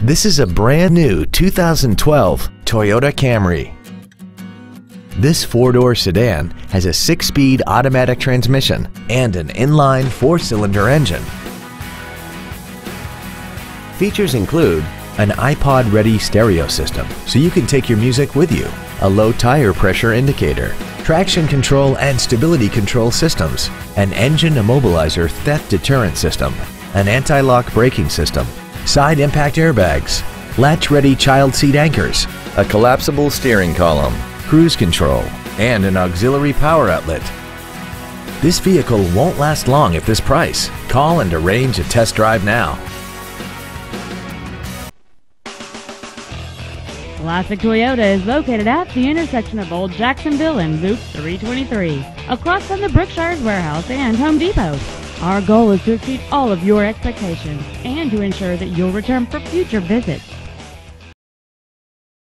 This is a brand new 2012 Toyota Camry. This four-door sedan has a 6-speed automatic transmission and an inline 4-cylinder engine. Features include an iPod-ready stereo system so you can take your music with you, a low tire pressure indicator, traction control and stability control systems, an engine immobilizer theft deterrent system, an anti-lock braking system, side impact airbags, latch-ready child seat anchors, a collapsible steering column, cruise control, and an auxiliary power outlet. This vehicle won't last long at this price. Call and arrange a test drive now. Classic Toyota is located at the intersection of Old Jacksonville and Loop 323, across from the Brookshire's Warehouse and Home Depot. Our goal is to exceed all of your expectations and to ensure that you'll return for future visits.